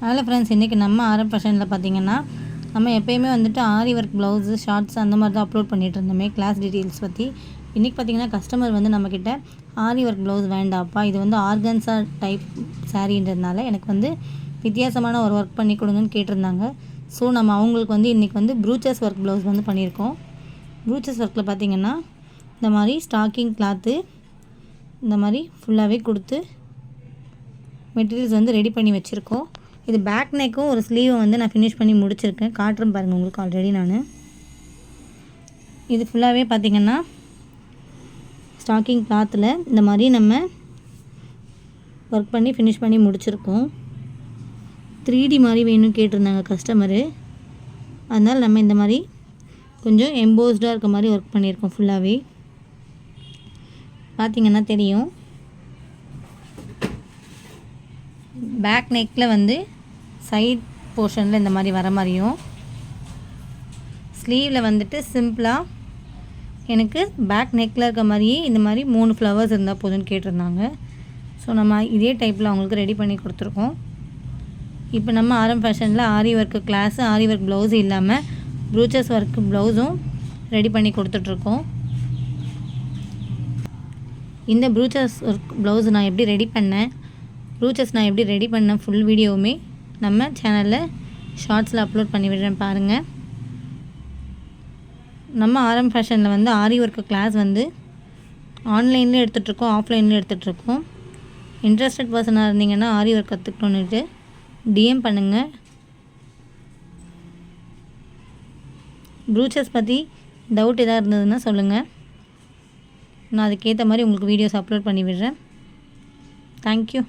அதில் ஃப்ரெண்ட்ஸ் இன்றைக்கி நம்ம ஆரம் ஃபேஷனில் பார்த்திங்கன்னா நம்ம எப்போயுமே வந்துட்டு ஆரி ஒர்க் ப்ளவுஸு ஷார்ட்ஸ் அந்த மாதிரி தான் அப்லோட் பண்ணிகிட்டு இருந்தோமே கிளாஸ் டீட்டெயில்ஸ் பற்றி. இன்றைக்கி பார்த்திங்கன்னா கஸ்டமர் வந்து நம்மக்கிட்ட ஆரி ஒர்க் ப்ளவுஸ் வேண்டாப்பா, இது வந்து ஆர்கன்ஸா டைப் சாரீன்றதுனால எனக்கு வந்து வித்தியாசமான ஒரு ஒர்க் பண்ணி கொடுங்கன்னு கேட்டிருந்தாங்க. ஸோ நம்ம அவங்களுக்கு வந்து இன்றைக்கி வந்து ப்ரூச்சஸ் ஒர்க் ப்ளவுஸ் வந்து பண்ணியிருக்கோம். ப்ரூச்சஸ் ஒர்க்கில் பார்த்திங்கன்னா இந்த மாதிரி ஸ்டாக்கிங் கிளாத்து இந்த மாதிரி ஃபுல்லாகவே கொடுத்து மெட்டீரியல்ஸ் வந்து ரெடி பண்ணி வச்சுருக்கோம். இது பேக் நெக்கும் ஒரு ஸ்லீவை வந்து நான் ஃபினிஷ் பண்ணி முடிச்சிருக்கேன், காட்டுறேன் பாருங்கள் உங்களுக்கு ஆல்ரெடி நான். இது ஃபுல்லாகவே பார்த்திங்கன்னா ஸ்டாக்கிங் கிளாத்தில் இந்த மாதிரி நம்ம ஒர்க் பண்ணி ஃபினிஷ் பண்ணி முடிச்சிருக்கோம். 3D மாதிரி வேணும்னு கேட்டிருந்தாங்க கஸ்டமரு, அதனால் நம்ம இந்த மாதிரி கொஞ்சம் எம்போஸ்டாக இருக்க மாதிரி ஒர்க் பண்ணியிருக்கோம். ஃபுல்லாகவே பார்த்திங்கன்னா தெரியும். பேக் நெக்கில் வந்து சைட் போர்ஷனில் இந்த மாதிரி வர மாதிரியும், ஸ்லீவில் வந்துட்டு சிம்பிளாக எனக்கு பேக் நெக்கில் இருக்க மாதிரியே இந்த மாதிரி 3 ஃப்ளவர்ஸ் இருந்தால் போதும்னு கேட்டிருந்தாங்க. ஸோ நம்ம இதே டைப்பில் அவங்களுக்கு ரெடி பண்ணி கொடுத்துருக்கோம். இப்போ நம்ம ஆரம் ஃபேஷனில் ஆரி ஒர்க்கு கிளாஸு, ஆரி ஒர்க் ப்ளவுஸு இல்லாமல் ப்ரூச்சஸ் ஒர்க்கு ப்ளவுஸும் ரெடி பண்ணி கொடுத்துட்ருக்கோம். இந்த ப்ரூச்சஸ் ஒர்க் ப்ளவுஸ் நான் எப்படி ரெடி பண்ணேன், ப்ரூச்சஸ் நான் எப்படி ரெடி பண்ணேன் ஃபுல் வீடியோவுமே நம்ம சேனலில் ஷார்ட்ஸில் அப்லோட் பண்ணி விடுறேன் பாருங்கள். நம்ம ஆரம் ஃபேஷனில் வந்து ஆரி ஒர்க்கு கிளாஸ் வந்து ஆன்லைன்லேயும் எடுத்துகிட்ருக்கோம், ஆஃப்லைன்லேயும் எடுத்துகிட்ருக்கோம். இன்ட்ரெஸ்டட் பர்சனாக இருந்தீங்கன்னா ஆரி ஒர்க் கற்றுக்கணுன்னுட்டு டிஎம் பண்ணுங்கள். ப்ரூச்சஸ் பற்றி டவுட் எதாவது இருந்ததுன்னா சொல்லுங்கள், நான் அதுக்கேற்ற மாதிரி உங்களுக்கு வீடியோஸ் அப்லோட் பண்ணி விடுறேன். தேங்க்யூ.